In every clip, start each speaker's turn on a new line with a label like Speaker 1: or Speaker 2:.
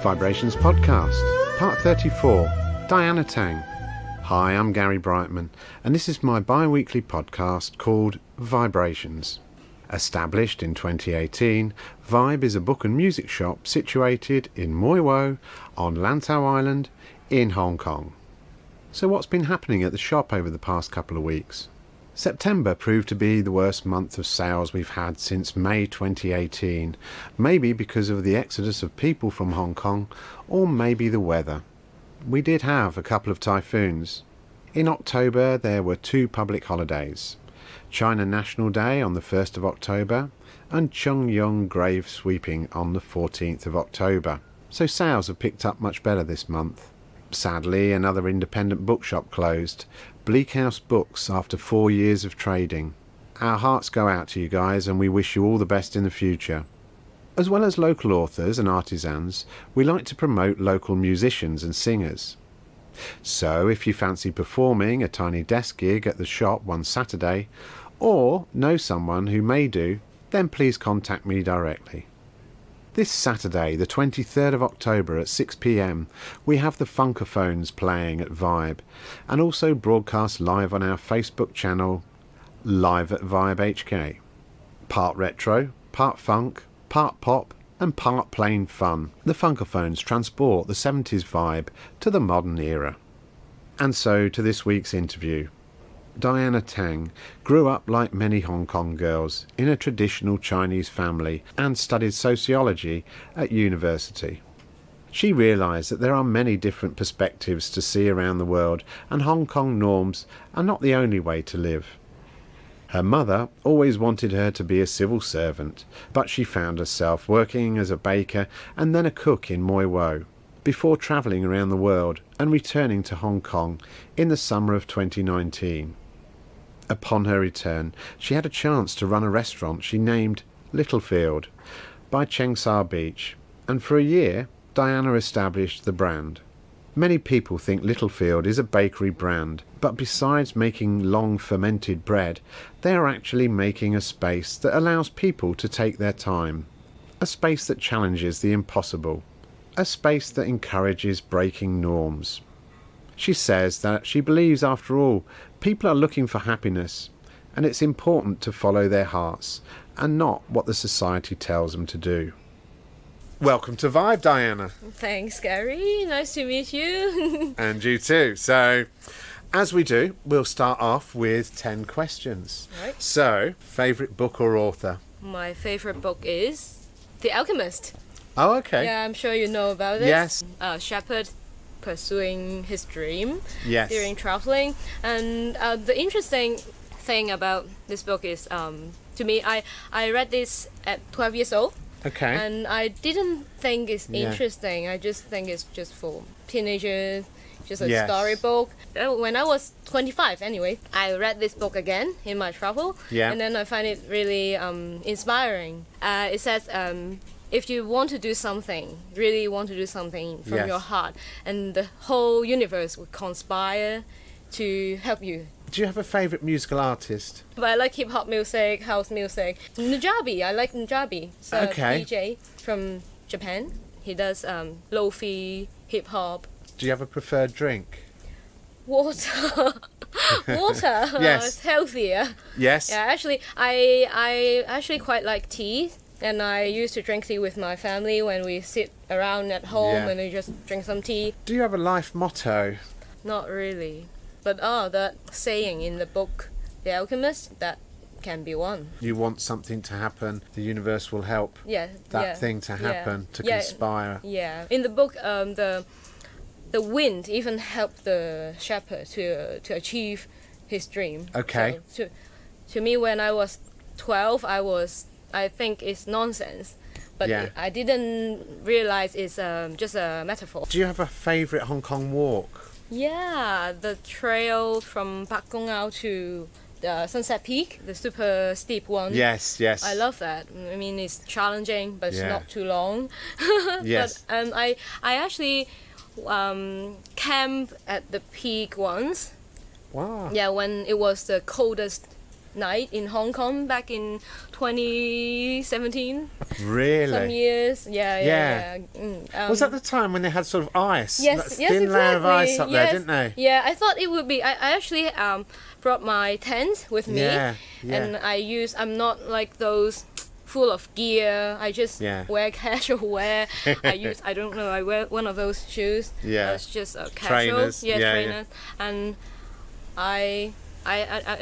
Speaker 1: VIBErations Podcast, Part 34, Diana Tang. Hi, I'm Gary Brightman, and this is my bi-weekly podcast called VIBErations. Established in 2018, Vibe is a book and music shop situated in Mui Wo on Lantau Island in Hong Kong. So what's been happening at the shop over the past couple of weeks? September proved to be the worst month of sales we've had since May 2018, maybe because of the exodus of people from Hong Kong, or maybe the weather. We did have a couple of typhoons. In October there were 2 public holidays, China National Day on the 1st of October and Chung Yong Grave Sweeping on the 14th of October, so sales have picked up much better this month. Sadly, another independent bookshop closed, Bleak House Books, after 4 years of trading. Our hearts go out to you guys and we wish you all the best in the future. As well as local authors and artisans, we like to promote local musicians and singers. So if you fancy performing a tiny desk gig at the shop one Saturday, or know someone who may do, then please contact me directly. This Saturday, the 23rd of October at 6 p.m, we have the Funkophones playing at Vibe, and also broadcast live on our Facebook channel, Live at Vibe HK. Part retro, part funk, part pop, and part plain fun, the Funkophones transport the 70s vibe to the modern era. And so to this week's interview. Diana Tang grew up like many Hong Kong girls in a traditional Chinese family and studied sociology at university. She realised that there are many different perspectives to see around the world, and Hong Kong norms are not the only way to live. Her mother always wanted her to be a civil servant, but she found herself working as a baker and then a cook in Mui Wo, before travelling around the world and returning to Hong Kong in the summer of 2019. Upon her return, she had a chance to run a restaurant she named Littlefield by Cheung Sha Beach, and for a year Diana established the brand. Many people think Littlefield is a bakery brand, but besides making long-fermented bread, they are actually making a space that allows people to take their time, a space that challenges the impossible, a space that encourages breaking norms. She says that she believes, after all, people are looking for happiness, and it's important to follow their hearts and not what the society tells them to do. Welcome to Vibe, Diana.
Speaker 2: Thanks, Gary. Nice to meet you.
Speaker 1: And you too. So, as we do, we'll start off with 10 questions.
Speaker 2: Right.
Speaker 1: So, favourite book or author?
Speaker 2: My favourite book is The Alchemist.
Speaker 1: Oh, okay.
Speaker 2: Yeah, I'm sure you know about it.
Speaker 1: Yes.
Speaker 2: A shepherd pursuing his dream
Speaker 1: Yes.
Speaker 2: during travelling. And the interesting thing about this book is, to me, I read this at 12 years old.
Speaker 1: Okay.
Speaker 2: And I didn't think it's
Speaker 1: Yeah.
Speaker 2: interesting. I just think it's just for teenagers, just a
Speaker 1: Yes.
Speaker 2: storybook. When I was 25, anyway, I read this book again in my travel.
Speaker 1: Yeah.
Speaker 2: And then I find it really inspiring. It says, if you want to do something, really want to do something from
Speaker 1: Yes.
Speaker 2: your heart, and the whole universe will conspire to help you.
Speaker 1: Do you have a favourite musical artist?
Speaker 2: But I like hip-hop music, house music. Njabi, I like Njabi. It's a
Speaker 1: Okay.
Speaker 2: DJ from Japan. He does lo-fi, hip-hop.
Speaker 1: Do you have a preferred drink?
Speaker 2: Water. Water.
Speaker 1: Yes.
Speaker 2: It's healthier.
Speaker 1: Yes.
Speaker 2: Yeah, actually, I actually quite like tea. And I used to drink tea with my family when we sit around at home
Speaker 1: Yeah.
Speaker 2: and we just drink some tea.
Speaker 1: Do you have a life motto?
Speaker 2: Not really. But that saying in the book, The Alchemist, that can be one.
Speaker 1: You want something to happen, the universe will help
Speaker 2: Yeah.
Speaker 1: that
Speaker 2: yeah,
Speaker 1: thing to happen, to
Speaker 2: yeah,
Speaker 1: conspire.
Speaker 2: Yeah. In the book, the wind even helped the shepherd to achieve his dream.
Speaker 1: Okay.
Speaker 2: So to me, when I was 12, I think it's nonsense. But
Speaker 1: Yeah.
Speaker 2: I didn't realize it's just a metaphor.
Speaker 1: Do you have a favourite Hong Kong walk?
Speaker 2: Yeah, the trail from Pak Kong Ao to the Sunset Peak, the super steep one.
Speaker 1: Yes, yes.
Speaker 2: I love that. I mean, it's challenging, but it's
Speaker 1: Yeah.
Speaker 2: not too long.
Speaker 1: Yes.
Speaker 2: But I actually camped at the peak once.
Speaker 1: Wow.
Speaker 2: Yeah, when it was the coldest night in Hong Kong back in 2017.
Speaker 1: Really?
Speaker 2: Some years. Yeah.
Speaker 1: Was that the time when they had sort of ice?
Speaker 2: Yes,
Speaker 1: that
Speaker 2: yes,
Speaker 1: thin layer of
Speaker 2: exactly.
Speaker 1: ice up
Speaker 2: Yes.
Speaker 1: there, didn't they?
Speaker 2: Yeah, I thought it would be. I actually brought my tent with me,
Speaker 1: Yeah.
Speaker 2: and I'm not like those full of gear. I just wear casual wear. I don't know. I wear one of those shoes.
Speaker 1: Yeah.
Speaker 2: It's just casual.
Speaker 1: Trainers.
Speaker 2: Trainers. And I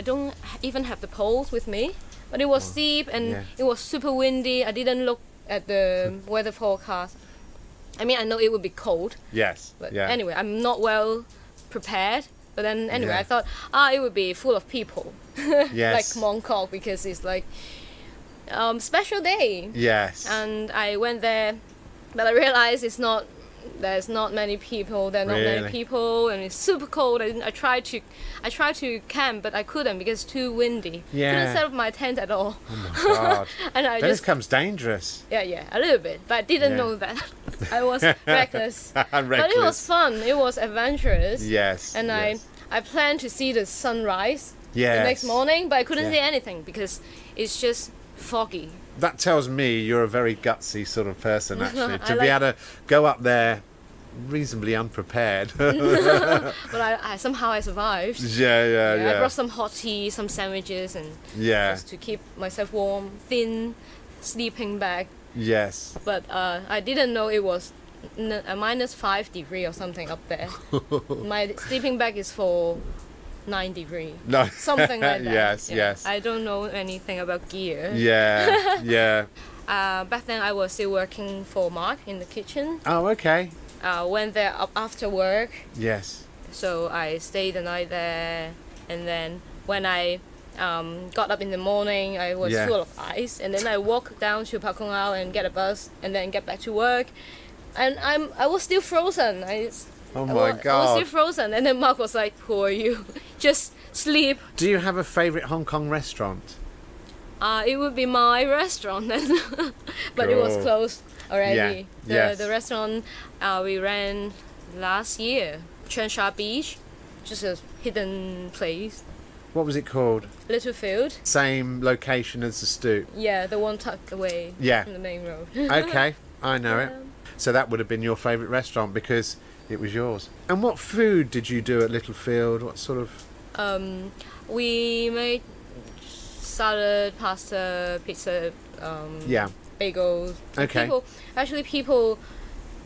Speaker 2: don't even have the poles with me, but it was steep and it was super windy. I didn't look at the weather forecast. I mean, I know it would be cold.
Speaker 1: Yes.
Speaker 2: But anyway, I'm not well prepared. But then anyway, I thought, it would be full of people.
Speaker 1: Yes.
Speaker 2: Like Mongkok, because it's like special day.
Speaker 1: Yes.
Speaker 2: And I went there, but I realized there's not many people. There are not many people, and it's super cold. I tried to camp, but I couldn't because it's too windy.
Speaker 1: Yeah.
Speaker 2: Couldn't set up my tent at all.
Speaker 1: Oh my God.
Speaker 2: And I
Speaker 1: then
Speaker 2: just
Speaker 1: it becomes dangerous.
Speaker 2: Yeah, a little bit, but I didn't know that. I was reckless. But it was fun. It was adventurous.
Speaker 1: Yes.
Speaker 2: And I planned to see the sunrise the
Speaker 1: Yes.
Speaker 2: next morning, but I couldn't see anything because it's just foggy.
Speaker 1: That tells me you're a very gutsy sort of person, actually, to
Speaker 2: I
Speaker 1: be able to go up there reasonably unprepared.
Speaker 2: But I somehow survived.
Speaker 1: Yeah.
Speaker 2: I brought some hot tea, some sandwiches, and just to keep myself warm. Thin sleeping bag.
Speaker 1: Yes.
Speaker 2: But I didn't know it was a -5 degree or something up there. My sleeping bag is for 9 degrees.
Speaker 1: No.
Speaker 2: Something like that.
Speaker 1: Yes.
Speaker 2: I don't know anything about gear.
Speaker 1: Yeah.
Speaker 2: Back then I was still working for Mark in the kitchen.
Speaker 1: Oh, okay.
Speaker 2: Went there after work.
Speaker 1: Yes.
Speaker 2: So I stayed the night there, and then when I got up in the morning, I was full of ice, and then I walked down to Pak Kong Au and get a bus, and then get back to work, and I was still frozen.
Speaker 1: Oh my
Speaker 2: I was
Speaker 1: God.
Speaker 2: still frozen, and then Mark was like, "Who are you? Just sleep."
Speaker 1: Do you have a favourite Hong Kong restaurant?
Speaker 2: It would be my restaurant then, but it was
Speaker 1: Cool.
Speaker 2: closed already.
Speaker 1: Yeah.
Speaker 2: The restaurant we ran last year, Cheung Sha Beach, just a hidden place.
Speaker 1: What was it called?
Speaker 2: Little field.
Speaker 1: Same location as the Stoop.
Speaker 2: Yeah, the one tucked away from the main road.
Speaker 1: Okay, I know it. So that would have been your favourite restaurant because it was yours. And what food did you do at Littlefield? What sort of...
Speaker 2: We made salad, pasta, pizza, bagels.
Speaker 1: Okay.
Speaker 2: People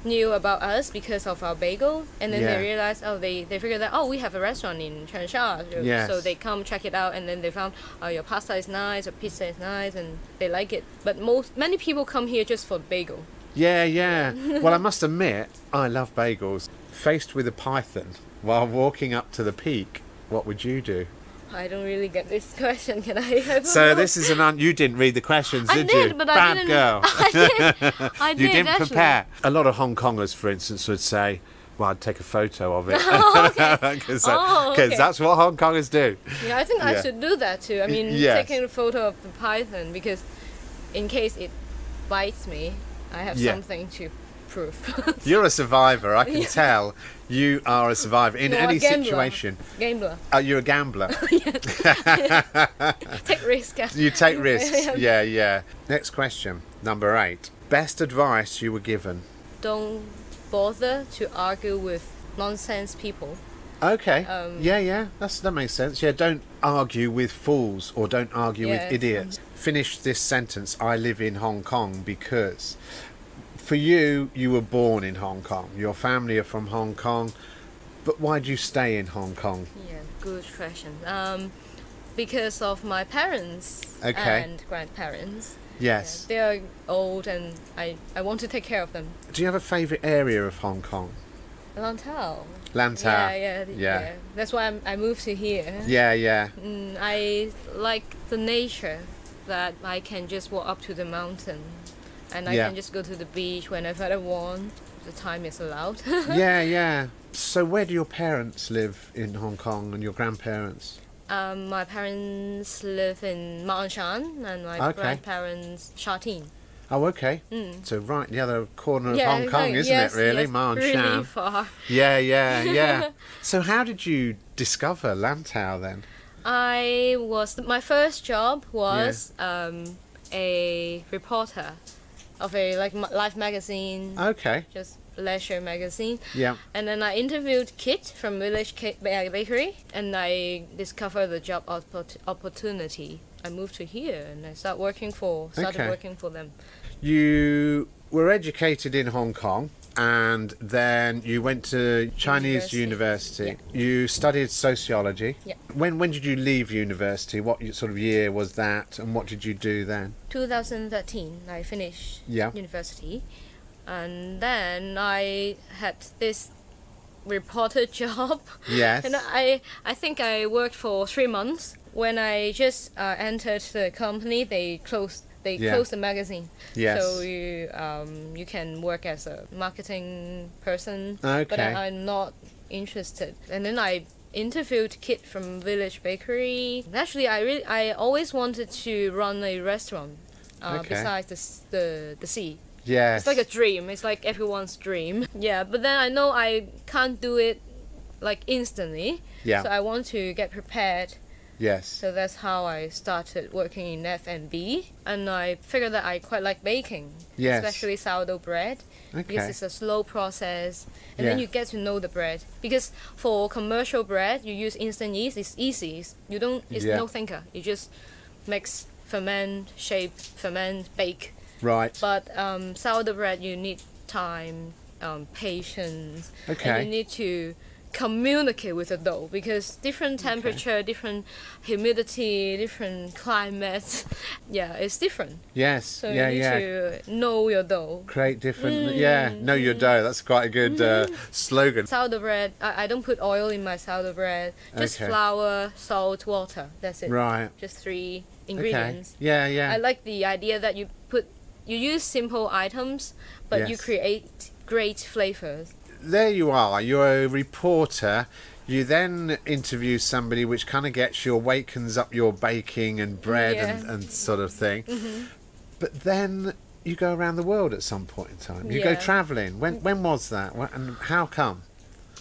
Speaker 2: knew about us because of our bagel, and then they realized, they figured that, we have a restaurant in Cheung Sha.
Speaker 1: Yes.
Speaker 2: So they come check it out, and then they found, your pasta is nice, your pizza is nice, and they like it. But many people come here just for bagel.
Speaker 1: Yeah. Well, I must admit, I love bagels. Faced with a python while walking up to the peak, what would you do?
Speaker 2: I don't really get this question. Can I?
Speaker 1: So this is you didn't read the questions, did you?
Speaker 2: I did, but
Speaker 1: Bad
Speaker 2: I didn't.
Speaker 1: girl.
Speaker 2: I did.
Speaker 1: You didn't
Speaker 2: actually.
Speaker 1: prepare. A lot of Hong Kongers, for instance, would say, well, I'd take a photo of it. Because that's what Hong Kongers do.
Speaker 2: Yeah, I think I should do that too. I mean,
Speaker 1: Yes.
Speaker 2: taking a photo of the python, because in case it bites me, I have something to prove.
Speaker 1: You're a survivor, I can tell. You are a survivor in any situation.
Speaker 2: Gambler.
Speaker 1: You're a gambler.
Speaker 2: Take risk.
Speaker 1: You take risks. Yeah. Next question, number 8. Best advice you were given?
Speaker 2: Don't bother to argue with nonsense people.
Speaker 1: Okay. That makes sense. Yeah, don't argue with fools or don't argue with idiots. Finish this sentence. I live in Hong Kong because... For you were born in Hong Kong. Your family are from Hong Kong. But why did you stay in Hong Kong?
Speaker 2: Yeah, good question. Because of my parents and grandparents.
Speaker 1: Yes.
Speaker 2: Yeah, they are old and I want to take care of them.
Speaker 1: Do you have a favourite area of Hong Kong?
Speaker 2: Lantau.
Speaker 1: Lantau.
Speaker 2: Yeah. That's why I moved to here.
Speaker 1: Yeah.
Speaker 2: I like the nature, that I can just walk up to the mountain. And I can just go to the beach whenever I want. The time is allowed.
Speaker 1: Yeah. So where do your parents live in Hong Kong and your grandparents?
Speaker 2: My parents live in Ma On Shan and my grandparents Sha Tin.
Speaker 1: Oh, okay. So right in the other corner of Hong Kong, isn't it, really? Ma On Shan.
Speaker 2: Really far.
Speaker 1: Yeah. So how did you discover Lantau then?
Speaker 2: My first job was a reporter of a life magazine.
Speaker 1: Okay.
Speaker 2: Just leisure magazine.
Speaker 1: Yeah.
Speaker 2: And then I interviewed Kit from Village Bakery, and I discovered the job opportunity. I moved to here and I started working for them.
Speaker 1: You were educated in Hong Kong, and then you went to Chinese University.
Speaker 2: Yeah.
Speaker 1: You studied sociology.
Speaker 2: Yeah.
Speaker 1: When did you leave university? What sort of year was that, and what did you do then?
Speaker 2: 2013, I finished university, and then I had this reporter job.
Speaker 1: Yes.
Speaker 2: And I think I worked for 3 months. When I just entered the company, they closed the magazine.
Speaker 1: Yes.
Speaker 2: So you can work as a marketing person.
Speaker 1: Okay.
Speaker 2: But I'm not interested. And then I interviewed Kit from Village Bakery. Actually, I always wanted to run a restaurant besides the sea.
Speaker 1: Yes.
Speaker 2: It's like a dream. It's like everyone's dream. Yeah, but then I know I can't do it like instantly.
Speaker 1: Yeah.
Speaker 2: So I want to get prepared.
Speaker 1: Yes.
Speaker 2: So that's how I started working in F&B, and I figured that I quite like baking, especially sourdough bread, because it's a slow process, and then you get to know the bread. Because for commercial bread, you use instant yeast. It's easy. It's no thinker. You just mix, ferment, shape, ferment, bake.
Speaker 1: Right.
Speaker 2: But sourdough bread, you need time, patience, and you need to communicate with the dough, because different temperature, different humidity, different climate, it's different.
Speaker 1: Yes.
Speaker 2: So you need to know your dough.
Speaker 1: Create different. Know your dough. That's quite a good slogan.
Speaker 2: Sourdough bread, I don't put oil in my sourdough bread. Just flour, salt, water. That's it.
Speaker 1: Right.
Speaker 2: Just 3 ingredients.
Speaker 1: Okay. Yeah.
Speaker 2: I like the idea that you use simple items, but you create great flavors.
Speaker 1: There you are. You're a reporter. You then interview somebody, which kind of wakens up your baking and bread and sort of thing. Mm-hmm. But then you go around the world at some point in time. You go travelling. When was that? And how come?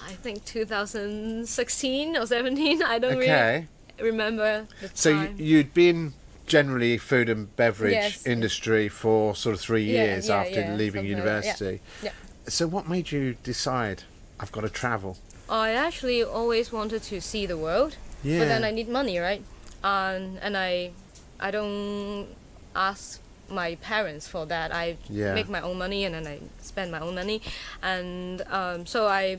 Speaker 2: I think 2016 or 17. I don't really remember the time.
Speaker 1: So you'd been generally food and beverage industry for sort of 3 years after leaving university.
Speaker 2: Yeah.
Speaker 1: So what made you decide, I've got to travel?
Speaker 2: I actually always wanted to see the world, but then I need money, right? And I don't ask my parents for that. I make my own money, and then I spend my own money, and so I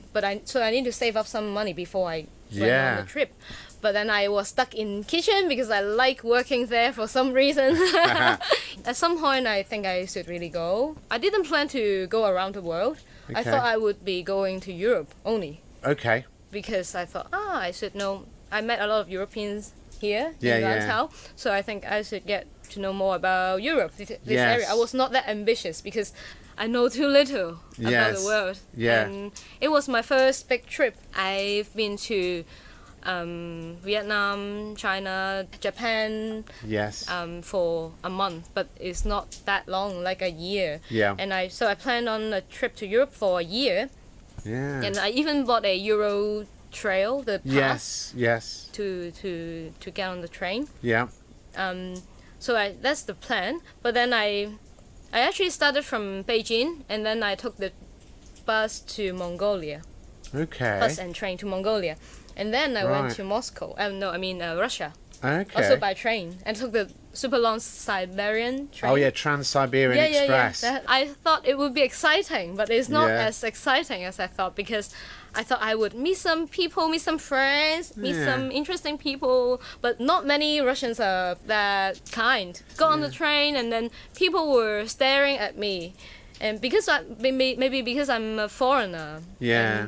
Speaker 2: need to save up some money before I went on the trip. But then I was stuck in kitchen because I like working there for some reason. At some point, I think I should really go. I didn't plan to go around the world. Okay. I thought I would be going to Europe only.
Speaker 1: Okay.
Speaker 2: Because I thought, I should know. I met a lot of Europeans here in Lantau, so I think I should get to know more about Europe, this area. I was not that ambitious because I know too little about the world. Yeah. And it was my first big trip. I've been to Vietnam, China, Japan. Yes. For a month, but it's not that long, like a year. Yeah. And I planned on a trip to Europe for a year. Yeah. And I even bought a Euro trail, the pass. Yes. To get on the train. Yeah. So that's the plan. But then I actually started from Beijing, and then I took the bus to Mongolia. Okay. Bus and train to Mongolia. And then I went to Moscow. Russia. Okay. Also by train. And took the super long Siberian train.
Speaker 1: Oh yeah, Trans-Siberian Express.
Speaker 2: Yeah. I thought it would be exciting, but it's not as exciting as I thought, because I thought I would meet some people, meet some friends, meet some interesting people, but not many Russians are that kind. Got on the train, and then people were staring at me. And because maybe because I'm a foreigner. Yeah.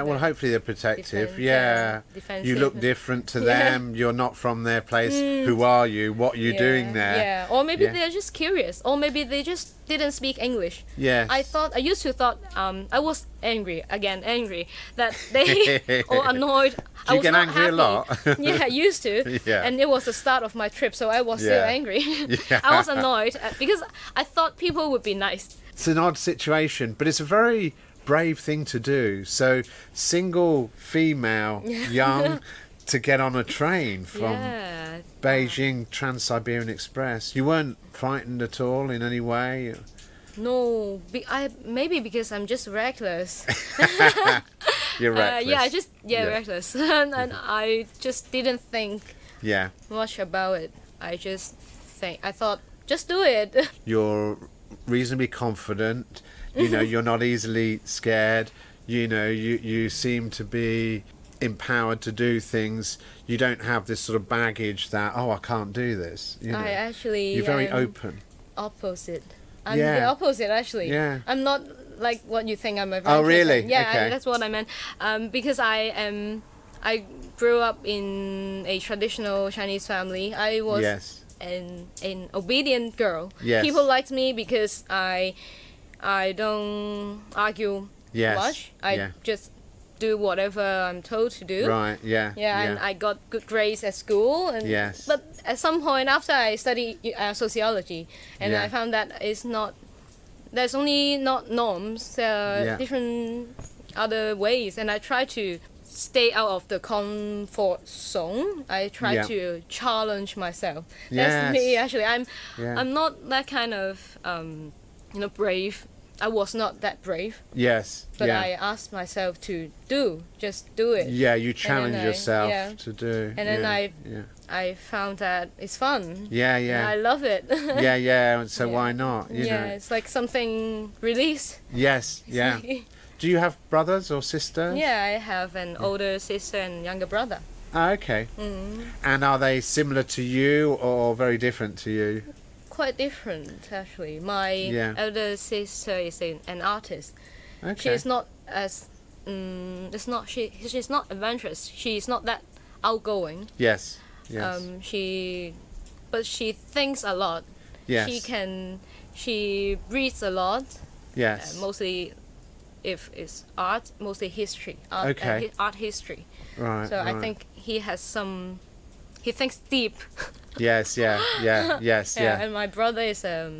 Speaker 2: Well, hopefully they're protective. You look different to them. You're not from their place. Who are you? What are you doing there? Yeah. Or maybe they're just curious. Or maybe they just didn't speak English. Yeah. I used to thought I was angry that they or annoyed.
Speaker 1: Do you get angry
Speaker 2: happy.
Speaker 1: A lot?
Speaker 2: Yeah, I used to. Yeah. And it was the start of my trip, so I was still angry. I was annoyed because I thought people would be nice.
Speaker 1: It's an odd situation, but it's a very brave thing to do. So single female, young, to get on a train from Beijing Trans-Siberian Express. You weren't frightened at all in any way?
Speaker 2: No, maybe because I'm just reckless.
Speaker 1: You're reckless.
Speaker 2: Reckless. and I just didn't think
Speaker 1: Yeah.
Speaker 2: much about it. I thought, just do it.
Speaker 1: You're reasonably confident. You know, you're not easily scared. You know, you seem to be empowered to do things. You don't have this sort of baggage that, oh, I can't do this. You know,
Speaker 2: you're
Speaker 1: very open.
Speaker 2: Opposite. I'm the opposite, actually.
Speaker 1: Yeah.
Speaker 2: I'm not like what you think I'm a
Speaker 1: Oh, really?
Speaker 2: Yeah,
Speaker 1: Okay.
Speaker 2: that's what I meant. Because I grew up in a traditional Chinese family. I was an obedient girl.
Speaker 1: Yes.
Speaker 2: People liked me because I don't argue much. I just do whatever I'm told to do.
Speaker 1: Right, yeah.
Speaker 2: And I got good grades at school. And but at some point after I studied sociology, and I found that there's only not norms, different other ways, and I try to stay out of the comfort zone. I try to challenge myself. That's me, actually. I'm not that kind of brave. I was not that brave. Yes. But I asked myself to just do it.
Speaker 1: Yeah, you challenge yourself to do.
Speaker 2: And then I found that it's fun.
Speaker 1: Yeah.
Speaker 2: And I love it.
Speaker 1: So why not? You know?
Speaker 2: It's like something released.
Speaker 1: Yes, yeah. Do you have brothers or sisters?
Speaker 2: Yeah, I have an older sister and younger brother.
Speaker 1: Oh, okay. And are they similar to you or very different to you?
Speaker 2: Quite different, actually. My elder sister is an artist.
Speaker 1: Okay.
Speaker 2: She's not as she's not adventurous. She's not that outgoing.
Speaker 1: Yes.
Speaker 2: But she thinks a lot.
Speaker 1: Yes.
Speaker 2: She reads a lot.
Speaker 1: Yes.
Speaker 2: Mostly, if it's art, mostly history. Art history.
Speaker 1: Right.
Speaker 2: So I think he thinks deep.
Speaker 1: Yes.
Speaker 2: And my brother is a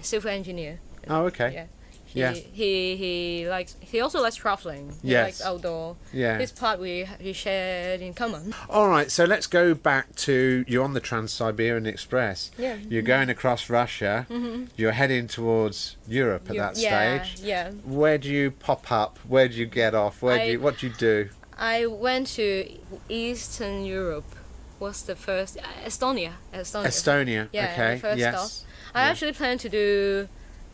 Speaker 2: civil engineer.
Speaker 1: Oh, okay.
Speaker 2: He also likes traveling. He likes outdoor. Yeah. This part we shared in common.
Speaker 1: All right, so let's go back to you're on the Trans-Siberian Express. Yeah. You're going across Russia. You're heading towards Europe at that stage. Yeah. Where do you pop up? Where do you get off? What do you do?
Speaker 2: I went to Eastern Europe. Was the first Estonia.
Speaker 1: Yeah, okay.
Speaker 2: The first stop. I actually planned to do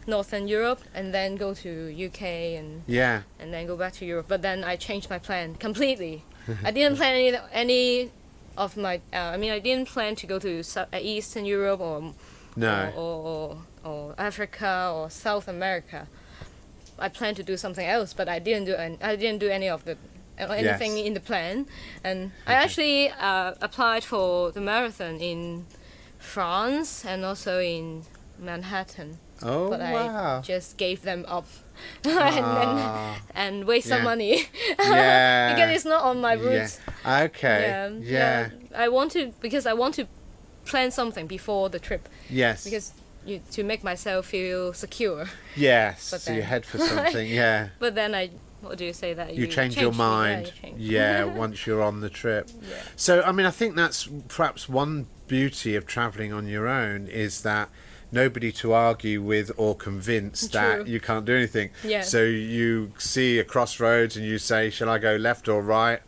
Speaker 2: Northern Europe and then go to UK and then go back to Europe. But then I changed my plan completely. I didn't plan any of my. I didn't plan to go to Eastern Europe or Africa or South America. I planned to do something else, but I didn't do any of the. Anything in the plan, and I actually applied for the marathon in France and also in Manhattan.
Speaker 1: Oh,
Speaker 2: but
Speaker 1: wow.
Speaker 2: I just gave them up and waste some money because it's not on my route.
Speaker 1: Okay.
Speaker 2: I want to plan something before the trip.
Speaker 1: Yes.
Speaker 2: Because to make myself feel secure.
Speaker 1: Yes. But so you head for something.
Speaker 2: But then what do you say that
Speaker 1: you change your mind? Once you're on the trip. Yeah. So I think that's perhaps one beauty of travelling on your own is that nobody to argue with or convince that you can't do anything. Yeah. So you see a crossroads and you say, shall I go left or right?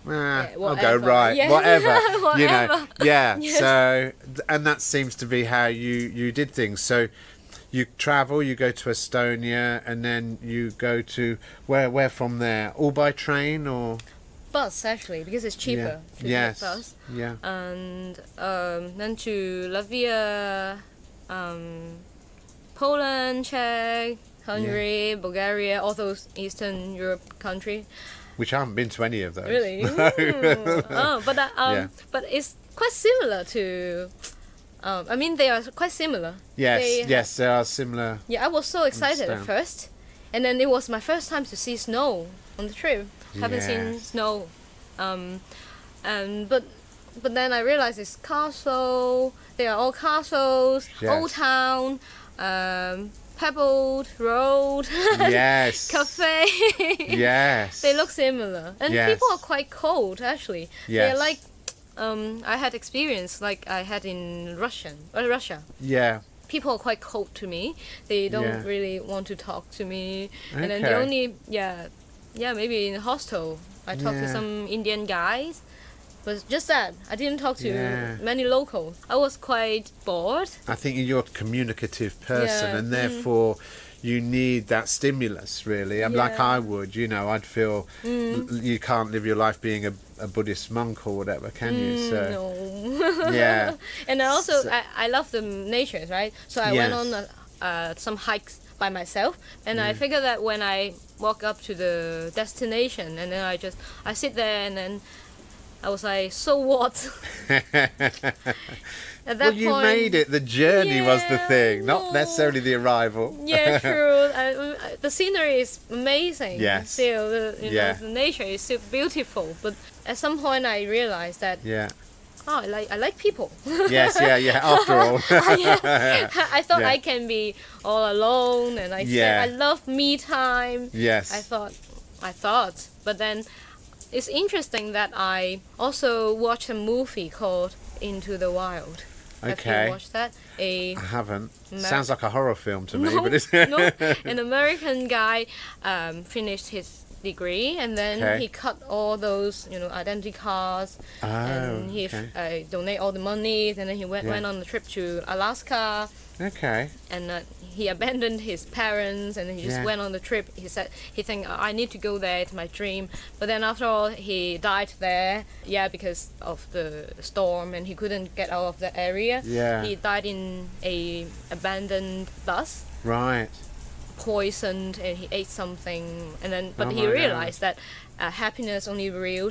Speaker 1: I'll go right. Whatever. You know. Yeah. Yes. So and that seems to be how you did things. So you travel, you go to Estonia, and then you go to where from there? All by train or
Speaker 2: bus, actually, because it's cheaper to take bus.
Speaker 1: Yeah.
Speaker 2: And then to Latvia, Poland, Czech, Hungary, Bulgaria, all those Eastern Europe countries.
Speaker 1: Which I haven't been to any of those.
Speaker 2: Really? No. But it's quite similar to. They are quite similar.
Speaker 1: Yes, they are similar.
Speaker 2: Yeah, I was so excited at first, and then it was my first time to see snow on the trip. Haven't seen snow, but then I realized it's castle. They are all castles, old town. pebbled road,
Speaker 1: Yes.
Speaker 2: cafe.
Speaker 1: Yes.
Speaker 2: They look similar, and
Speaker 1: Yes.
Speaker 2: people are quite cold actually.
Speaker 1: Yes.
Speaker 2: They're like, I had experience like I had in Russia.
Speaker 1: Yeah.
Speaker 2: People are quite cold to me. They don't
Speaker 1: Yeah.
Speaker 2: really want to talk to me, and then
Speaker 1: Okay.
Speaker 2: they only maybe in a hostel. I talked to
Speaker 1: Yeah.
Speaker 2: some Indian guys. But just that, I didn't talk to
Speaker 1: Yeah.
Speaker 2: many locals. I was quite bored.
Speaker 1: I think you're a communicative person,
Speaker 2: Yeah.
Speaker 1: and therefore you need that stimulus, really. I'm like
Speaker 2: Yeah.
Speaker 1: I would, I'd feel you can't live your life being a Buddhist monk or whatever, can you? So,
Speaker 2: No.
Speaker 1: yeah.
Speaker 2: And I also,
Speaker 1: So-
Speaker 2: I love the nature, right? So I went on some hikes by myself, and I figured that when I walk up to the destination, and then I sit there, and then I was like, so what? At that
Speaker 1: Well, you
Speaker 2: point,
Speaker 1: made it. The journey was the
Speaker 2: Yeah,
Speaker 1: thing, not
Speaker 2: no.
Speaker 1: necessarily the arrival.
Speaker 2: Yeah, true. The scenery is amazing.
Speaker 1: Yes.
Speaker 2: Still,
Speaker 1: Yeah.
Speaker 2: the nature is still beautiful. But at some point, I realized that
Speaker 1: Yeah.
Speaker 2: I like people.
Speaker 1: Yes, yeah. After all.
Speaker 2: I thought
Speaker 1: Yeah.
Speaker 2: I can be all alone, and
Speaker 1: Yeah.
Speaker 2: I love me time.
Speaker 1: Yes.
Speaker 2: I thought, but then it's interesting that I also watched a movie called Into the Wild. Have
Speaker 1: Okay.
Speaker 2: you watched that?
Speaker 1: I haven't. Sounds like a horror film to me,
Speaker 2: No,
Speaker 1: but it's
Speaker 2: no. An American guy finished his degree, and then
Speaker 1: Okay.
Speaker 2: he cut all those identity cards, and he
Speaker 1: okay.
Speaker 2: donate all the money, and then he went
Speaker 1: Yeah.
Speaker 2: on the trip to Alaska,
Speaker 1: Okay.
Speaker 2: and he abandoned his parents, and he just
Speaker 1: Yeah.
Speaker 2: went on the trip. He said he think I need to go there, it's my dream. But then after all, he died there, because of the storm, and he couldn't get out of the area.
Speaker 1: Yeah.
Speaker 2: He died in a abandoned bus,
Speaker 1: Right.
Speaker 2: poisoned, and he ate something, and then but
Speaker 1: Oh
Speaker 2: he
Speaker 1: my
Speaker 2: realized that happiness only real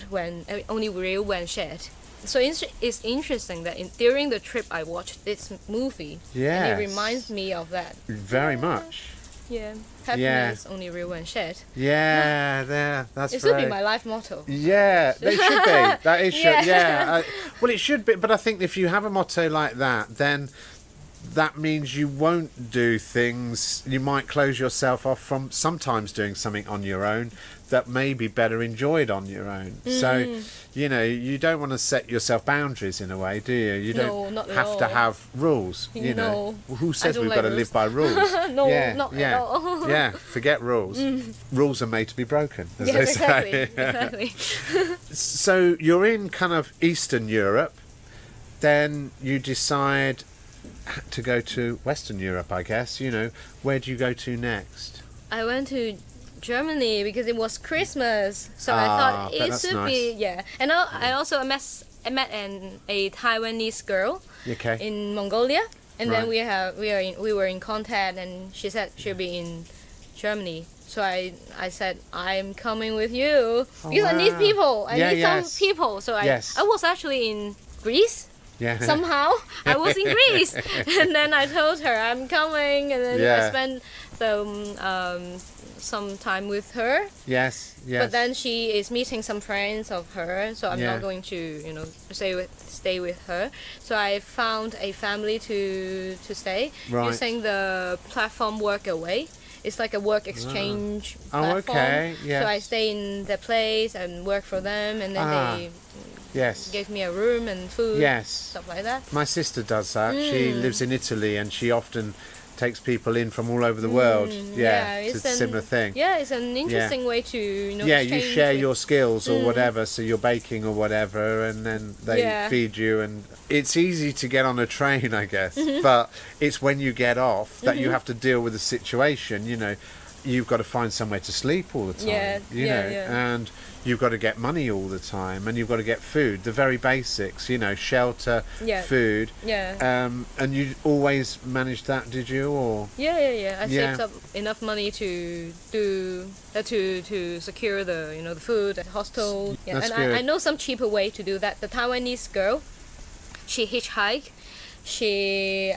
Speaker 2: when shared. So it's interesting that during the trip I watched this movie, and
Speaker 1: Yes.
Speaker 2: it reminds me of that.
Speaker 1: Very much.
Speaker 2: Yeah, happiness only real when shared.
Speaker 1: Yeah, that's
Speaker 2: It should
Speaker 1: very...
Speaker 2: be my life motto.
Speaker 1: Yeah, it should be. That is should.
Speaker 2: Yeah.
Speaker 1: Well, it should be. But I think if you have a motto like that, then that means you won't do things. You might close yourself off from sometimes doing something on your own that may be better enjoyed on your own. So, you don't want to set yourself boundaries in a way, do you? You
Speaker 2: No,
Speaker 1: don't
Speaker 2: not at
Speaker 1: have to
Speaker 2: all.
Speaker 1: have rules. You know,
Speaker 2: No.
Speaker 1: who says
Speaker 2: don't
Speaker 1: we've
Speaker 2: like
Speaker 1: got to live
Speaker 2: rules.
Speaker 1: by rules?
Speaker 2: No,
Speaker 1: yeah,
Speaker 2: not
Speaker 1: yeah,
Speaker 2: at all.
Speaker 1: yeah. Forget rules. Rules are made to be broken, as
Speaker 2: Yes,
Speaker 1: they
Speaker 2: exactly,
Speaker 1: say.
Speaker 2: exactly.
Speaker 1: So you're in kind of Eastern Europe, then you decide to go to Western Europe, I guess. Where do you go to next?
Speaker 2: I went to Germany because it was Christmas, so I
Speaker 1: Ah,
Speaker 2: thought
Speaker 1: but
Speaker 2: it
Speaker 1: that's
Speaker 2: should be And I also met a Taiwanese girl
Speaker 1: Okay.
Speaker 2: in Mongolia, and then
Speaker 1: Right.
Speaker 2: we were in contact, and she said she'll be in Germany. So I said I'm coming with you because I need
Speaker 1: wow.
Speaker 2: people. I need
Speaker 1: Yes.
Speaker 2: some people. So
Speaker 1: Yes.
Speaker 2: I was actually in Greece.
Speaker 1: Yeah.
Speaker 2: Somehow I was in Greece, and then I told her I'm coming, and then
Speaker 1: Yeah.
Speaker 2: I spent some time with her.
Speaker 1: Yes. Yes.
Speaker 2: But then she is meeting some friends of her, so I'm
Speaker 1: Yeah.
Speaker 2: not going to stay with her. So I found a family to stay
Speaker 1: Right.
Speaker 2: using the platform Workaway. It's like a work exchange
Speaker 1: Oh,
Speaker 2: platform.
Speaker 1: okay, yes.
Speaker 2: So I stay in their place and work for them, and then they
Speaker 1: Yes.
Speaker 2: gave me a room and food,
Speaker 1: Yes.
Speaker 2: stuff like that.
Speaker 1: My sister does that. She lives in Italy, and she often takes people in from all over the world. It's a similar thing.
Speaker 2: Yeah, it's an interesting way to
Speaker 1: You
Speaker 2: exchange
Speaker 1: share
Speaker 2: with-
Speaker 1: your skills or whatever, so you're baking or whatever, and then they
Speaker 2: Yeah.
Speaker 1: feed you, and it's easy to get on a train, I guess, but it's when you get off that you have to deal with the situation. You've got to find somewhere to sleep all the time,
Speaker 2: Yeah,
Speaker 1: and you've got to get money all the time, and you've got to get food, the very basics, shelter,
Speaker 2: Yeah.
Speaker 1: food.
Speaker 2: Yeah.
Speaker 1: And you always managed that, did you? Or
Speaker 2: Yeah. I
Speaker 1: Yeah.
Speaker 2: saved up enough money to do to secure the food at hostel. Yeah,
Speaker 1: That's
Speaker 2: and
Speaker 1: good.
Speaker 2: I know some cheaper way to do that. The Taiwanese girl, she hitchhike, she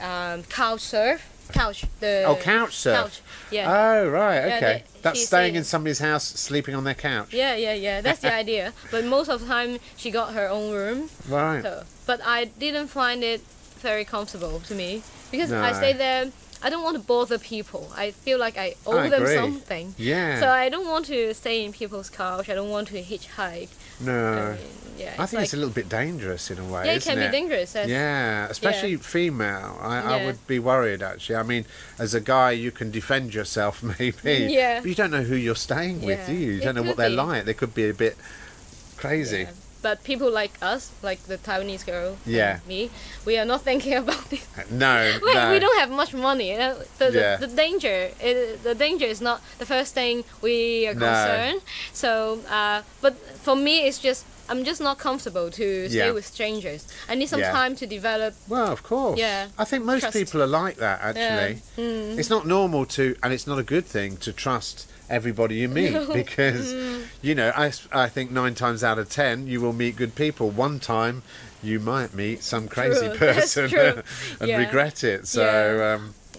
Speaker 2: couch surf. Couch
Speaker 1: couch surf.
Speaker 2: Couch, yeah.
Speaker 1: Oh, right,
Speaker 2: Yeah,
Speaker 1: okay. That's
Speaker 2: she's
Speaker 1: staying
Speaker 2: saying-
Speaker 1: in somebody's house, sleeping on their couch.
Speaker 2: Yeah. That's the idea. But most of the time, she got her own room.
Speaker 1: Right.
Speaker 2: So, but I didn't find it very comfortable to me because
Speaker 1: No.
Speaker 2: I stay there. I don't want to bother people. I feel like I owe them
Speaker 1: agree.
Speaker 2: something.
Speaker 1: Yeah.
Speaker 2: So I don't want to stay in people's couch. I don't want to hitchhike.
Speaker 1: No.
Speaker 2: Yeah,
Speaker 1: I think it's a little bit dangerous in a way,
Speaker 2: yeah, it
Speaker 1: isn't
Speaker 2: can be dangerous.
Speaker 1: Yeah, especially female. I
Speaker 2: Yeah.
Speaker 1: would be worried, actually. I mean, as a guy, you can defend yourself, maybe.
Speaker 2: Yeah.
Speaker 1: But you don't know who you're staying with,
Speaker 2: Yeah.
Speaker 1: do you? You
Speaker 2: It
Speaker 1: don't know what
Speaker 2: could
Speaker 1: they're
Speaker 2: be.
Speaker 1: like. They could be a bit crazy.
Speaker 2: Yeah. But people like us, like the Taiwanese girl,
Speaker 1: Yeah.
Speaker 2: and me, we are not thinking about this.
Speaker 1: No,
Speaker 2: We
Speaker 1: no.
Speaker 2: don't have much money.
Speaker 1: Yeah.
Speaker 2: The danger is not the first thing we are
Speaker 1: No.
Speaker 2: concerned. So, but for me, it's just I'm just not comfortable to stay
Speaker 1: Yeah.
Speaker 2: with strangers. I need some
Speaker 1: Yeah.
Speaker 2: time to develop.
Speaker 1: Well, of course.
Speaker 2: Yeah.
Speaker 1: I think most
Speaker 2: Trust.
Speaker 1: people are like that, actually. It's not normal to, and it's not a good thing to trust everybody you meet because, you know, I think 9 times out of 10 you will meet good people. One time you might meet some crazy
Speaker 2: True, that's
Speaker 1: person
Speaker 2: true.
Speaker 1: and
Speaker 2: Yeah.
Speaker 1: regret it. So,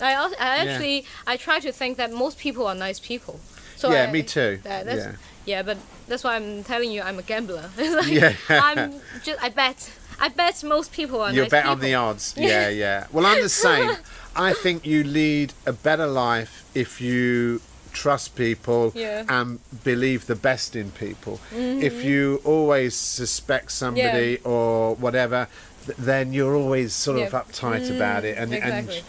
Speaker 2: Yeah. I try to think that most people are nice people. So
Speaker 1: yeah, me too.
Speaker 2: That's, yeah, but that's why I'm telling you I'm a gambler. It's like,
Speaker 1: Yeah.
Speaker 2: I bet most people are
Speaker 1: You'll
Speaker 2: nice
Speaker 1: bet
Speaker 2: people.
Speaker 1: on the odds. Yeah, yeah. Well, I'm the same. I think you lead a better life if you trust people
Speaker 2: Yeah.
Speaker 1: and believe the best in people. If you always suspect somebody or whatever, then you're always sort of
Speaker 2: Yeah.
Speaker 1: uptight about it. And
Speaker 2: Exactly.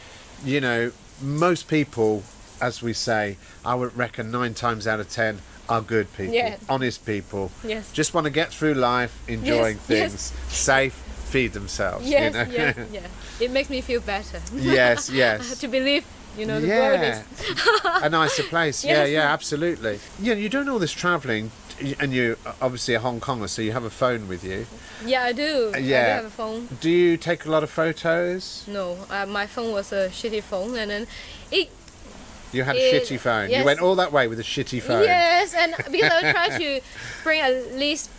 Speaker 1: you know, most people, as we say, I would reckon 9 times out of 10 are good people,
Speaker 2: Yeah.
Speaker 1: honest people.
Speaker 2: Yes.
Speaker 1: Just want to get through life, enjoying
Speaker 2: Yes,
Speaker 1: things, safe, feed themselves.
Speaker 2: Yes,
Speaker 1: you know?
Speaker 2: yes, yeah. It makes me feel better.
Speaker 1: Yes, yes.
Speaker 2: To believe, the world is.
Speaker 1: A nicer place. Yeah,
Speaker 2: Yes.
Speaker 1: yeah, absolutely. Yeah, you're doing all this travelling, and you obviously a Hong Konger, so you have a phone with you.
Speaker 2: Yeah, I do. I do
Speaker 1: Yeah.
Speaker 2: have a phone.
Speaker 1: Do you take a lot of photos?
Speaker 2: No, my phone was a shitty phone, and then it.
Speaker 1: You had a
Speaker 2: It-
Speaker 1: shitty phone. You
Speaker 2: yes.
Speaker 1: went all that way with a shitty phone.
Speaker 2: Yes, and because I try to bring at least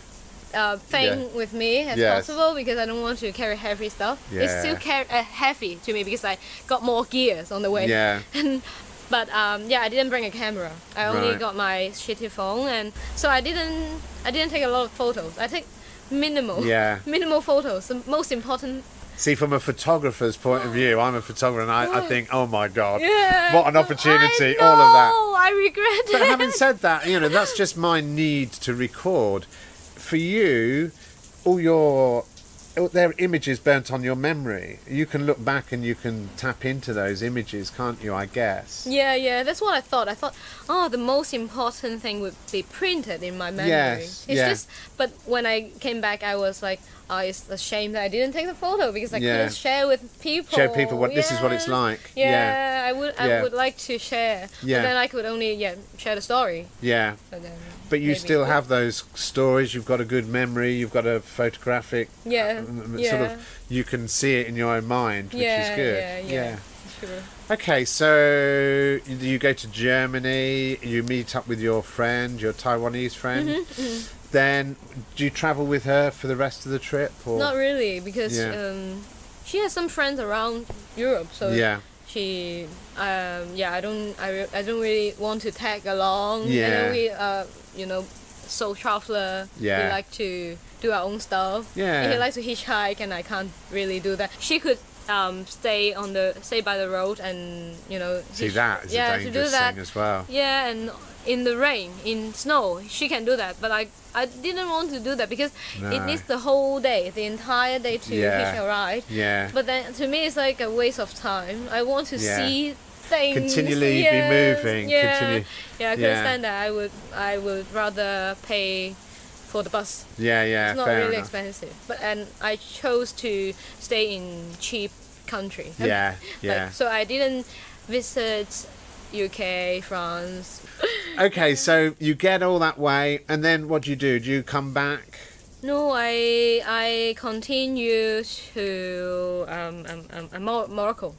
Speaker 2: thing
Speaker 1: Yeah.
Speaker 2: with me as
Speaker 1: Yes.
Speaker 2: possible because I don't want to carry heavy stuff. It's
Speaker 1: Yeah.
Speaker 2: still heavy to me because I got more gears on the way.
Speaker 1: Yeah.
Speaker 2: But I didn't bring a camera. I only
Speaker 1: Right.
Speaker 2: got my shitty phone, and so I didn't take a lot of photos. I take minimal.
Speaker 1: Yeah.
Speaker 2: Minimal photos. The most important.
Speaker 1: See, from a photographer's point of view, I'm a photographer, and I think, oh my God,
Speaker 2: Yeah.
Speaker 1: what an opportunity!
Speaker 2: I
Speaker 1: All of that.
Speaker 2: know, I regret
Speaker 1: But
Speaker 2: it.
Speaker 1: having said that, you know, that's just my need to record. For you, there are images burnt on your memory. You can look back and you can tap into those images, can't you, I guess?
Speaker 2: Yeah, that's what I thought. I thought, the most important thing would be printed in my memory.
Speaker 1: Yes,
Speaker 2: It's
Speaker 1: yeah.
Speaker 2: just, but when I came back, I was like, it's a shame that I didn't take the photo because I
Speaker 1: Yeah.
Speaker 2: couldn't share with people.
Speaker 1: Show people this is what it's like.
Speaker 2: Yeah, I
Speaker 1: Yeah.
Speaker 2: would like to share.
Speaker 1: Yeah.
Speaker 2: But then I could only share the story.
Speaker 1: Yeah. But you
Speaker 2: maybe-
Speaker 1: still have those stories, you've got a good memory, you've got a photographic, sort of, you can see it in your own mind, which is good.
Speaker 2: Yeah. Sure.
Speaker 1: Okay, so you go to Germany, you meet up with your friend, your Taiwanese friend. Then do you travel with her for the rest of the trip? Or?
Speaker 2: Not really, because
Speaker 1: Yeah.
Speaker 2: she has some friends around Europe, so
Speaker 1: Yeah.
Speaker 2: she I don't really want to tag along.
Speaker 1: Yeah.
Speaker 2: And we sole traveler.
Speaker 1: Yeah.
Speaker 2: We like to do our own stuff.
Speaker 1: Yeah.
Speaker 2: And he likes to hitchhike, and I can't really do that. She could stay by the road and
Speaker 1: See, that is a
Speaker 2: to do
Speaker 1: dangerous
Speaker 2: that.
Speaker 1: thing as well.
Speaker 2: Yeah, and in the rain, in snow, she can do that. But I didn't want to do that because
Speaker 1: No.
Speaker 2: it needs the whole day, the entire day to hitch a ride.
Speaker 1: Yeah.
Speaker 2: But then to me, it's like a waste of time. I want to
Speaker 1: Yeah.
Speaker 2: see things.
Speaker 1: Continually be moving,
Speaker 2: Yeah,
Speaker 1: continue-
Speaker 2: yeah. I couldn't
Speaker 1: yeah.
Speaker 2: stand that. I would rather pay for the bus.
Speaker 1: Yeah,
Speaker 2: It's not
Speaker 1: fair
Speaker 2: really
Speaker 1: enough.
Speaker 2: expensive. And I chose to stay in cheap country.
Speaker 1: Yeah, yeah.
Speaker 2: So I didn't visit UK, France.
Speaker 1: Okay, so you get all that way, and then what do you do? Do you come back?
Speaker 2: No, I continue to Morocco.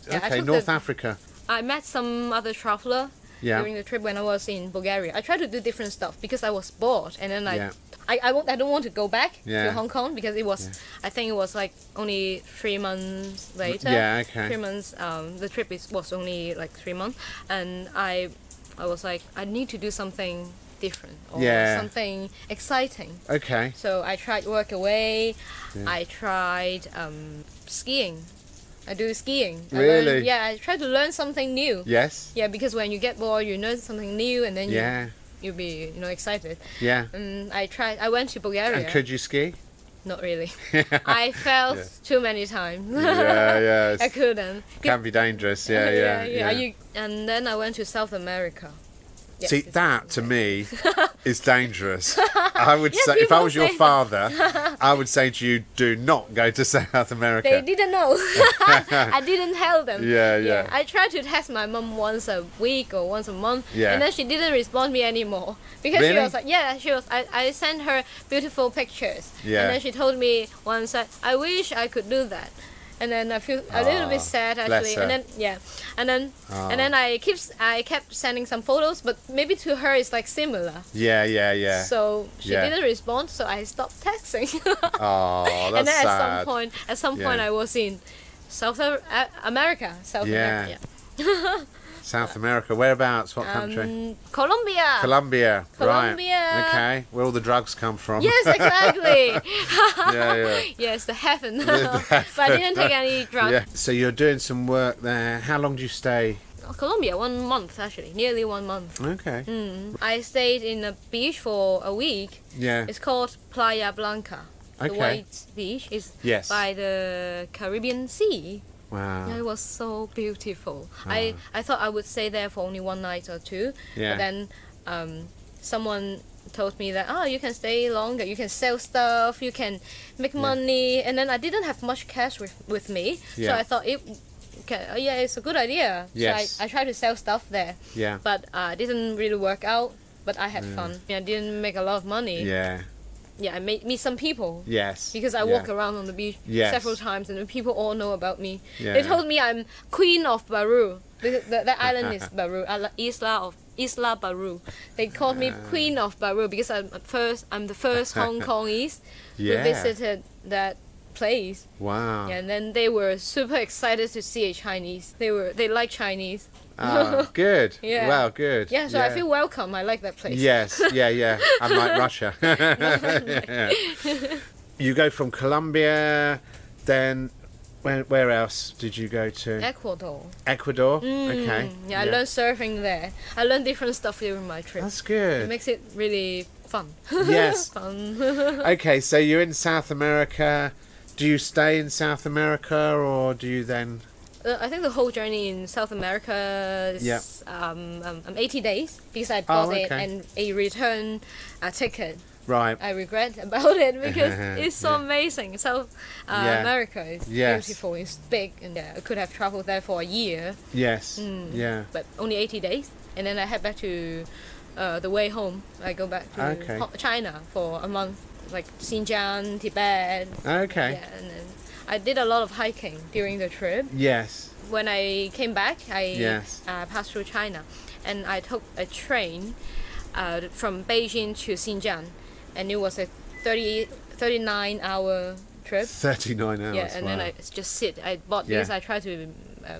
Speaker 2: Yeah, I
Speaker 1: Okay,
Speaker 2: took
Speaker 1: North Africa.
Speaker 2: I met some other traveler
Speaker 1: Yeah.
Speaker 2: during the trip when I was in Bulgaria. I tried to do different stuff because I was bored, and then
Speaker 1: Yeah.
Speaker 2: I don't want to go back
Speaker 1: Yeah.
Speaker 2: to Hong Kong because it was I think it was like only 3 months later.
Speaker 1: Yeah, okay.
Speaker 2: 3 months. The trip was only like 3 months, and I was like I need to do something different or
Speaker 1: Yeah.
Speaker 2: something exciting.
Speaker 1: Okay.
Speaker 2: So I tried work away.
Speaker 1: Yeah.
Speaker 2: I tried skiing. I do skiing.
Speaker 1: Really?
Speaker 2: I try to learn something new.
Speaker 1: Yes.
Speaker 2: Yeah, because when you get bored, you learn something new, and then
Speaker 1: Yeah.
Speaker 2: you'll be excited.
Speaker 1: Yeah.
Speaker 2: I went to Bulgaria.
Speaker 1: And could you ski?
Speaker 2: Not really. I fell too many times.
Speaker 1: Yeah.
Speaker 2: I couldn't.
Speaker 1: Can be dangerous. Yeah.
Speaker 2: And then I went to South America. Yes,
Speaker 1: See, that to me is dangerous. I would say, if I was your father, I would say to you, do not go to South America.
Speaker 2: They didn't know. I didn't tell them.
Speaker 1: Yeah.
Speaker 2: I tried to text my mom once a week or once a month,
Speaker 1: Yeah.
Speaker 2: and then she didn't respond me anymore because
Speaker 1: Really?
Speaker 2: she was like, I sent her beautiful pictures,
Speaker 1: Yeah.
Speaker 2: and then she told me once that I wish I could do that. And then I feel a little bit sad actually,
Speaker 1: her.
Speaker 2: and then I kept sending some photos, but maybe to her it's like similar.
Speaker 1: Yeah.
Speaker 2: So she
Speaker 1: Yeah.
Speaker 2: didn't respond, so I stopped texting.
Speaker 1: Oh, that's
Speaker 2: And then
Speaker 1: sad.
Speaker 2: at some point
Speaker 1: Yeah.
Speaker 2: I was in South America.
Speaker 1: Yeah. South America. Whereabouts? What country?
Speaker 2: Colombia.
Speaker 1: Colombia.
Speaker 2: Colombia.
Speaker 1: Right. Okay. Where all the drugs come from.
Speaker 2: Yes, exactly.
Speaker 1: Yeah.
Speaker 2: Yes, the heaven. But I didn't take any drugs.
Speaker 1: Yeah. So you're doing some work there. How long do you stay?
Speaker 2: Colombia, 1 month actually, nearly 1 month.
Speaker 1: Okay.
Speaker 2: I stayed in a beach for a week.
Speaker 1: Yeah.
Speaker 2: It's called Playa Blanca. The
Speaker 1: Okay.
Speaker 2: white beach is
Speaker 1: Yes.
Speaker 2: by the Caribbean Sea.
Speaker 1: Wow.
Speaker 2: Yeah, it was so beautiful. I thought I would stay there for only 1 night or 2.
Speaker 1: Yeah.
Speaker 2: But then someone told me that, you can stay longer, you can sell stuff, you can make money. And then I didn't have much cash with me. So
Speaker 1: Yeah.
Speaker 2: I thought, it's a good idea.
Speaker 1: Yes.
Speaker 2: So I tried to sell stuff there.
Speaker 1: Yeah.
Speaker 2: But it didn't really work out. But I had fun. I didn't make a lot of money.
Speaker 1: Yeah.
Speaker 2: Yeah, I meet some people.
Speaker 1: Yes.
Speaker 2: Because I walk around on the beach
Speaker 1: Yes.
Speaker 2: several times, and the people all know about me.
Speaker 1: Yeah.
Speaker 2: They told me I'm Queen of Baru. The island is Baru, Isla Baru. They called me Queen of Baru because I'm the first Hong Kongese who visited that place.
Speaker 1: Wow.
Speaker 2: Yeah, and then they were super excited to see a Chinese. They like Chinese.
Speaker 1: Oh, good.
Speaker 2: Yeah.
Speaker 1: Wow, good.
Speaker 2: Yeah, so I feel welcome. I like that place.
Speaker 1: Yes, yeah. Unlike Russia. Yeah. You go from Colombia, then where else did you go to?
Speaker 2: Ecuador.
Speaker 1: Ecuador? Okay.
Speaker 2: Yeah, I learned surfing there. I learned different stuff during my trip.
Speaker 1: That's
Speaker 2: It
Speaker 1: good.
Speaker 2: makes it really fun.
Speaker 1: Yes.
Speaker 2: Fun.
Speaker 1: Okay, so you're in South America. Do you stay in South America or do you then...
Speaker 2: I think the whole journey in South America is 80 days because I bought a return ticket.
Speaker 1: Right.
Speaker 2: I regret about it because it's so amazing. South America is beautiful, it's big, and I could have traveled there for a year.
Speaker 1: Yes. Yeah.
Speaker 2: But only 80 days, and then I head back to the way home. I go back to China for a month, like Xinjiang, Tibet.
Speaker 1: Okay.
Speaker 2: Yeah, and then I did a lot of hiking during the trip.
Speaker 1: Yes.
Speaker 2: When I came back, I passed through China, and I took a train from Beijing to Xinjiang, and it was a 39-hour trip.
Speaker 1: 39 hours.
Speaker 2: Yeah, and then I just sit. I bought this. I tried to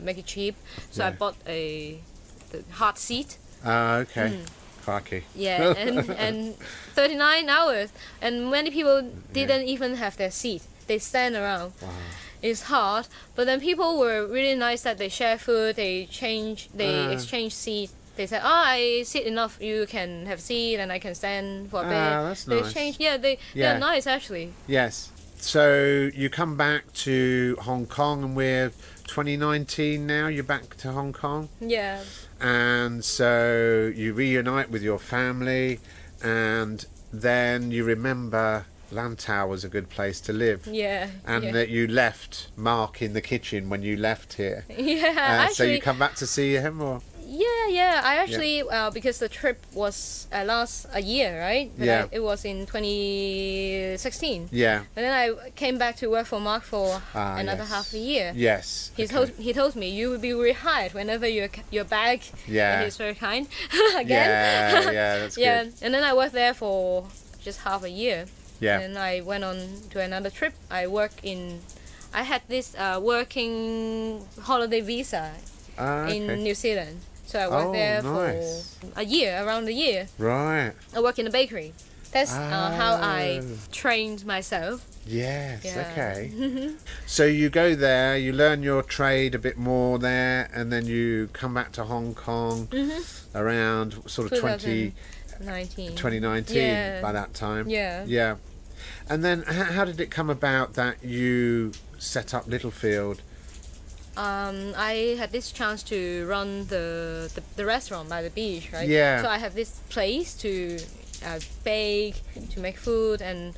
Speaker 2: make it cheap, so I bought the hard seat.
Speaker 1: Okay. Crikey.
Speaker 2: Yeah, and 39 hours, and many people didn't even have their seat. They stand around.
Speaker 1: Wow.
Speaker 2: It's hard, but then people were really nice that they share food, they exchange seats. They said, I sit enough, you can have a seat and I can stand for a bit.
Speaker 1: That's
Speaker 2: they
Speaker 1: nice.
Speaker 2: change, they're nice actually.
Speaker 1: Yes. So you come back to Hong Kong, and we're 2019 now, you're back to Hong Kong?
Speaker 2: Yeah.
Speaker 1: And so you reunite with your family, and then you remember Lantau was a good place to live.
Speaker 2: Yeah.
Speaker 1: And that you left Mark in the kitchen when you left here.
Speaker 2: Yeah. Actually,
Speaker 1: so you come back to see him, or?
Speaker 2: Yeah. I actually, because the trip was last a year, right? But it was in 2016.
Speaker 1: Yeah.
Speaker 2: And then I came back to work for Mark for another half a year.
Speaker 1: Yes.
Speaker 2: He told me you will be rehired whenever you're back.
Speaker 1: Yeah.
Speaker 2: And he's very kind again.
Speaker 1: Yeah, that's good.
Speaker 2: Yeah, and then I worked there for just half a year.
Speaker 1: Yeah.
Speaker 2: And I went on to another trip. I had this working holiday visa in New Zealand. So I worked there for around a year.
Speaker 1: Right.
Speaker 2: I work in a bakery. That's how I trained myself.
Speaker 1: Yes,
Speaker 2: Yeah.
Speaker 1: okay. So you go there, you learn your trade a bit more there, and then you come back to Hong Kong around sort of 2019 by that time.
Speaker 2: Yeah.
Speaker 1: Yeah. And then how did it come about that you set up Littlefield?
Speaker 2: I had this chance to run the restaurant by the beach, right?
Speaker 1: Yeah.
Speaker 2: So I have this place to bake, to make food, and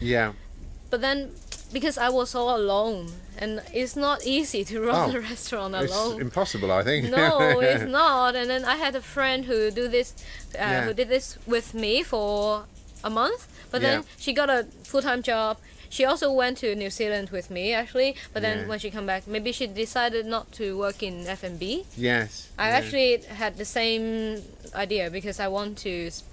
Speaker 2: but then because I was all alone, and it's not easy to run a restaurant alone.
Speaker 1: It's impossible, I think.
Speaker 2: No, it's not. And then I had a friend who did this with me for a month, but then she got a full-time job. She also went to New Zealand with me, actually, but then when she come back, maybe she decided not to work in F&B.
Speaker 1: Yes.
Speaker 2: I actually had the same idea because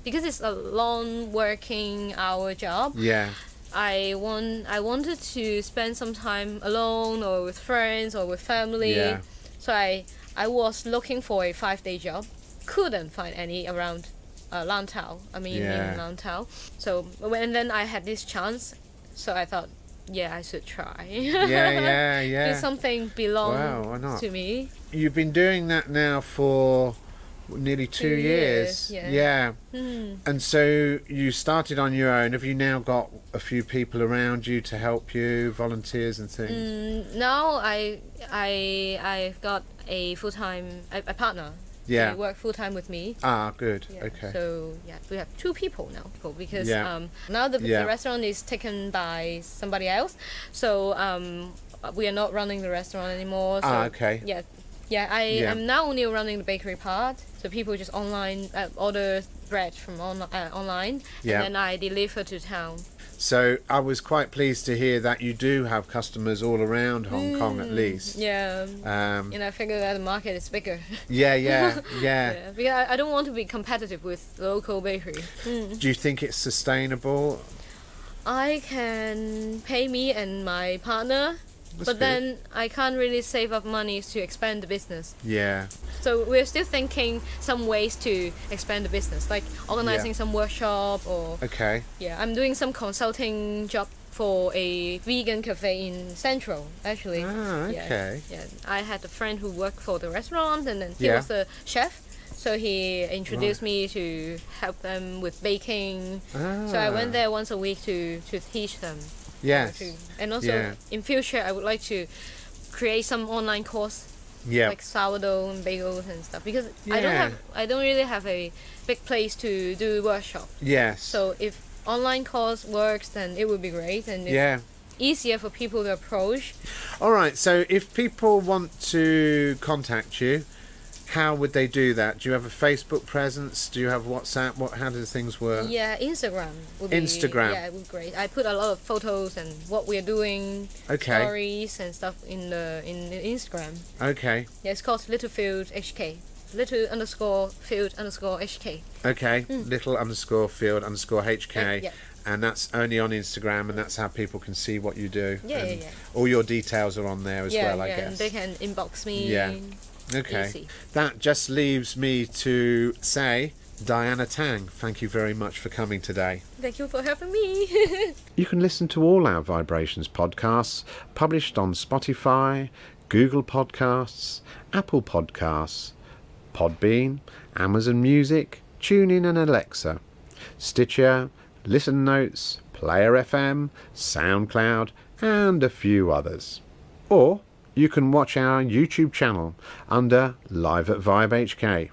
Speaker 2: because it's a long working hour job.
Speaker 1: Yeah.
Speaker 2: I wanted to spend some time alone or with friends or with family.
Speaker 1: Yeah.
Speaker 2: So I was looking for a 5-day job. Couldn't find any around Lantau. In Lantau. So and then I had this chance. So I thought, I should try.
Speaker 1: Yeah.
Speaker 2: Do something belong to me.
Speaker 1: You've been doing that now for nearly 2 years. Yeah. And so you started on your own. Have you now got a few people around you to help you, volunteers and things?
Speaker 2: Now I've got a full-time a partner.
Speaker 1: Yeah.
Speaker 2: They work full-time with me.
Speaker 1: Ah, good.
Speaker 2: Yeah.
Speaker 1: Okay.
Speaker 2: So we have 2 people now because now the restaurant is taken by somebody else. So we are not running the restaurant anymore. So,
Speaker 1: okay.
Speaker 2: I am now only running the bakery part. So people just order bread from online, and then I deliver to town.
Speaker 1: So I was quite pleased to hear that you do have customers all around Hong Kong at least.
Speaker 2: Yeah. And I figure that the market is bigger.
Speaker 1: Yeah.
Speaker 2: Because I don't want to be competitive with local bakery.
Speaker 1: Do you think it's sustainable?
Speaker 2: I can pay me and my partner. Then I can't really save up money to expand the business. Yeah. So we're still thinking some ways to expand the business, like organizing some workshop or...
Speaker 1: Okay.
Speaker 2: Yeah, I'm doing some consulting job for a vegan cafe in Central, actually.
Speaker 1: Ah, okay.
Speaker 2: Yeah. I had a friend who worked for the restaurant, and then he was the chef. So he introduced me to help them with baking. So I went there once a week to teach them.
Speaker 1: Yes.
Speaker 2: And also in future I would like to create some online course like sourdough and bagels and stuff, because I don't really have a big place to do workshop. Yes. So if online course works, then it would be great, and it's easier for people to approach.
Speaker 1: All right, so if people want to contact you, how would they do that? Do you have a Facebook presence? Do you have WhatsApp? How do things work?
Speaker 2: Yeah, Instagram would be...
Speaker 1: Instagram.
Speaker 2: Yeah, it would be great. I put a lot of photos and what we're doing, stories and stuff in the Instagram. Okay. Yeah, it's called Littlefield HK. Little_field_HK.
Speaker 1: Okay, little_field_HK. Yeah. And that's only on Instagram, and that's how people can see what you do. Yeah. All your details are on there as well, I guess.
Speaker 2: And they can inbox me.
Speaker 1: Yeah. Okay. Easy. That just leaves me to say, Diana Tang, thank you very much for coming today.
Speaker 2: Thank you for having me.
Speaker 1: You can listen to all our Vibrations podcasts published on Spotify, Google Podcasts, Apple Podcasts, Podbean, Amazon Music, TuneIn and Alexa, Stitcher, Listen Notes, Player FM, SoundCloud, and a few others. Or you can watch our YouTube channel under Live at VIBEHK,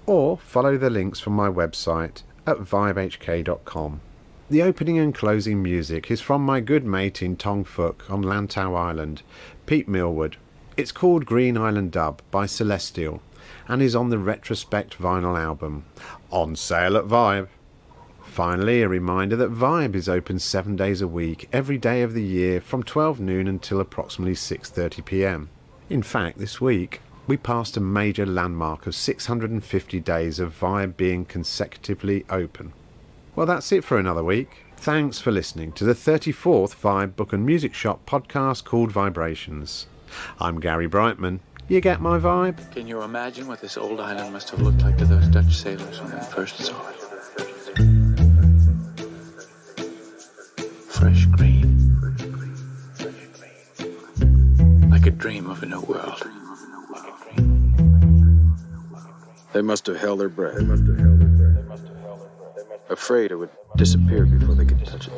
Speaker 1: or follow the links from my website at vibehk.com. The opening and closing music is from my good mate in Tong Phuc on Lantau Island, Pete Millwood. It's called Green Island Dub by Celestial and is on the Retrospect vinyl album, on sale at Vibe. Finally, a reminder that Vibe is open 7 days a week, every day of the year, from 12 noon until approximately 6:30 p.m. In fact, this week, we passed a major landmark of 650 days of Vibe being consecutively open. Well, that's it for another week. Thanks for listening to the 34th Vibe Book and Music Shop podcast called Vibrations. I'm Gary Brightman. You get my vibe?
Speaker 3: Can you imagine what this old island must have looked like to those Dutch sailors when they first saw it? dream of a new world.
Speaker 4: They must have held their breath. Afraid it would disappear before they could touch it.